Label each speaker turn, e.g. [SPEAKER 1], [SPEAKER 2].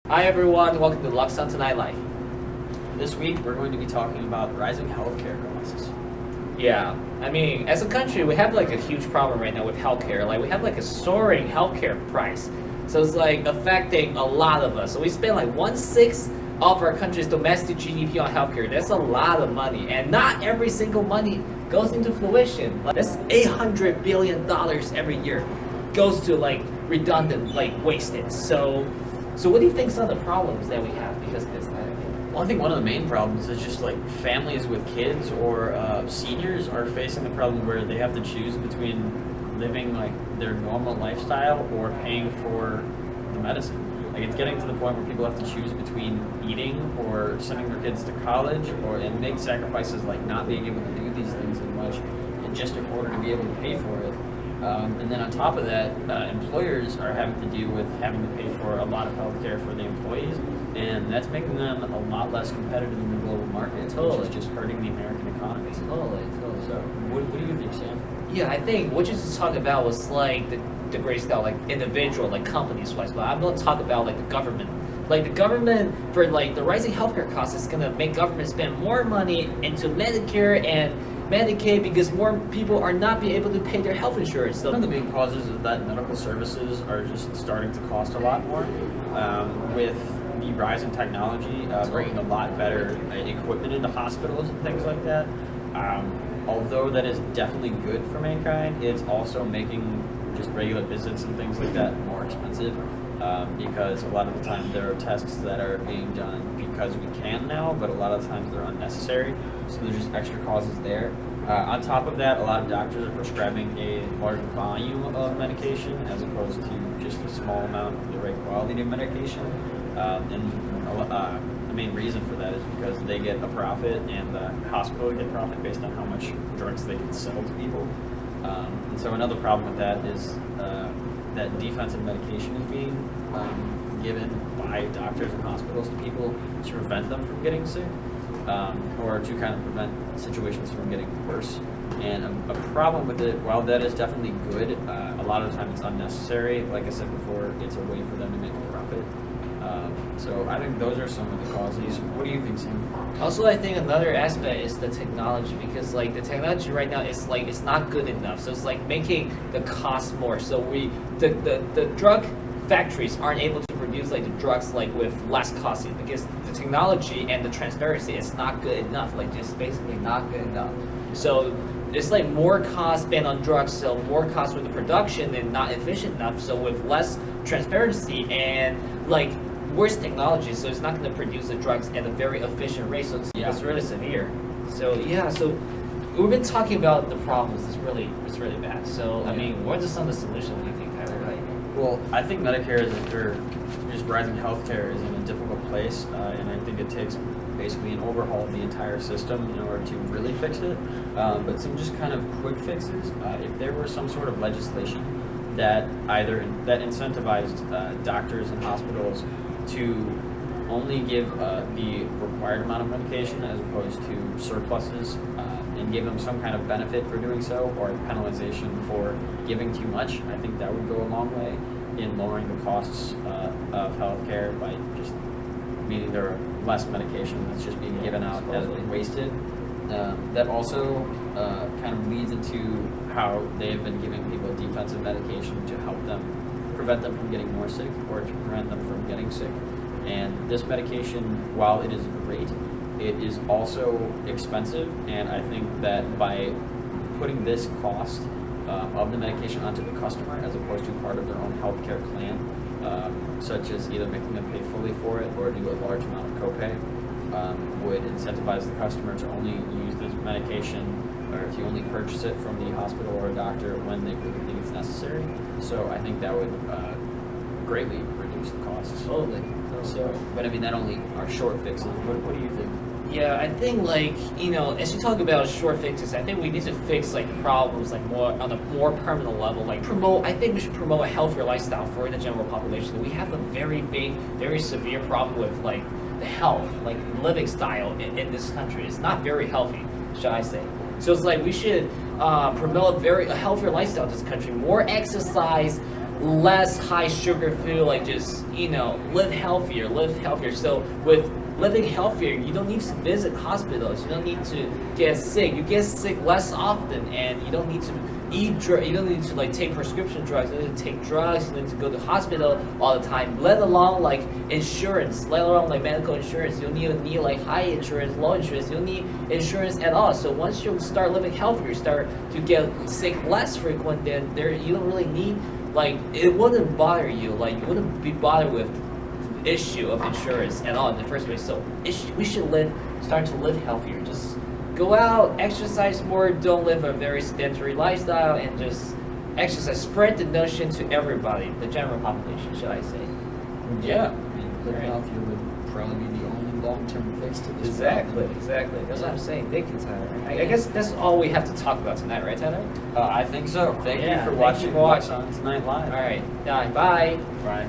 [SPEAKER 1] Hi everyone, welcome to Lux on Tonight Life.
[SPEAKER 2] This week we're going to be talking about rising healthcare costs.
[SPEAKER 1] Yeah, I mean, as a country, we have like a huge problem right now with healthcare. Like we have like a soaring healthcare price, so it's like affecting a lot of us. So we spend like 1/6 of our country's domestic GDP on healthcare. That's a lot of money, and not every single money goes into fruition. Like, that's $800 billion every year goes to like redundant, like wasted. So what do you think some of the problems that we have because of this?
[SPEAKER 2] Well, I think one of the main problems is just like families with kids or seniors are facing the problem where they have to choose between living like their normal lifestyle or paying for the medicine. Like it's getting to the point where people have to choose between eating or sending their kids to college and make sacrifices like not being able to do these things as much and just in order to be able to pay for it. And then on top of that, employers are having to deal with having to pay for a lot of health care for the employees, and that's making them a lot less competitive in the global market,
[SPEAKER 1] Totally.
[SPEAKER 2] which is just hurting the American economy.
[SPEAKER 1] Totally.
[SPEAKER 2] So, what do you think, Sam?
[SPEAKER 1] Yeah, I think what you just talked about was like the great style, like individual, like companies wise. But I'm gonna talk about like the government. Like the government for like the rising healthcare costs is gonna make government spend more money into Medicare and Medicaid because more people are not being able to pay their health insurance. So
[SPEAKER 2] One of the big causes is that medical services are just starting to cost a lot more. With the rise in technology, bringing a lot better equipment into hospitals and things like that. Although that is definitely good for mankind, it's also making just regular visits and things like that more expensive. Because a lot of the time there are tests that are being done because we can now, but a lot of the times they're unnecessary, so there's just extra causes there. On top of that, a lot of doctors are prescribing a large volume of medication as opposed to just a small amount of the right quality of medication. The main reason for that is because they get a profit and the hospital get profit based on how much drugs they can sell to people. And so another problem with that is that defensive medication is being given by doctors and hospitals to people to prevent them from getting sick, or to kind of prevent situations from getting worse. And a problem with it, while that is definitely good, a lot of the time it's unnecessary. Like I said before, it's a way for them to make a profit. So I think those are some of the causes. What do you think, Sam?
[SPEAKER 1] also, I think another aspect is the technology because like the technology right now is like it's not good enough. So it's like making the cost more. So the drug factories aren't able to produce like the drugs like with less costing because the technology and the transparency is not good enough. Like just basically not good enough. So it's like more cost spent on drugs, so more cost with the production and not efficient enough. So with less transparency and like worse technology, so it's not going to produce the drugs at a very efficient rate. So it's really severe. So yeah, so we've been talking about the problems. It's really bad. So I mean, what are some of the solutions you think, Tyler? Like,
[SPEAKER 2] Well, I think Medicare is after just rising healthcare is in a difficult place, and I think it takes basically an overhaul of the entire system in order to really fix it. But some just kind of quick fixes. If there were some sort of legislation that incentivized doctors and hospitals to only give the required amount of medication as opposed to surpluses, and give them some kind of benefit for doing so or penalization for giving too much, I think that would go a long way in lowering the costs of healthcare by just meaning there are less medication that's just being given out as wasted. That also kind of leads into how they have been giving people defensive medication to help them prevent them from getting more sick or to prevent them from getting sick. And this medication, while it is great, it is also expensive, and I think that by putting this cost of the medication onto the customer as opposed to part of their own healthcare plan, such as either making them pay fully for it or do a large amount of copay, would incentivize the customer to only use this medication or to only purchase it from the hospital or a doctor when they really think it's necessary. So I think that would greatly reduce the costs.
[SPEAKER 1] totally.
[SPEAKER 2] So, but I mean, that only are short fixes. What do you think?
[SPEAKER 1] Yeah, I think like, you know, as you talk about short fixes, I think we need to fix like problems like more on a more permanent level. Like I think we should promote a healthier lifestyle for the general population. We have a very big, very severe problem with like the health, like living style in this country. It's not very healthy, shall I say. So it's like we should promote a healthier lifestyle in this country, more exercise, less high sugar food, like just, live healthier, So with living healthier, you don't need to visit hospitals, you don't need to get sick, you get sick less often, and you don't need to you don't need to like take prescription drugs, you don't need to take drugs, you don't need to go to hospital all the time, let alone like insurance, let alone like medical insurance. You don't need like high insurance, low insurance, you don't need insurance at all. So once you start living healthier, start to get sick less frequent, then you don't really need, like, it wouldn't bother you, like you wouldn't be bothered with the issue of insurance at all in the first place. So we should start to live healthier. Just go out, exercise more, don't live a very sedentary lifestyle, and just exercise. Spread the notion to everybody, the general population, should I say.
[SPEAKER 2] Yeah, I mean, living
[SPEAKER 1] Right.
[SPEAKER 2] healthier would probably be the only long-term fix to this
[SPEAKER 1] Exactly.
[SPEAKER 2] problem.
[SPEAKER 1] That's what I'm saying. Thank you, Tyler. I guess that's all we have to talk about tonight, right, Tyler?
[SPEAKER 2] I think so. Thank you for
[SPEAKER 1] Thank
[SPEAKER 2] watching
[SPEAKER 1] you for watching.
[SPEAKER 2] Tonight Live.
[SPEAKER 1] All right. Bye.
[SPEAKER 2] Bye.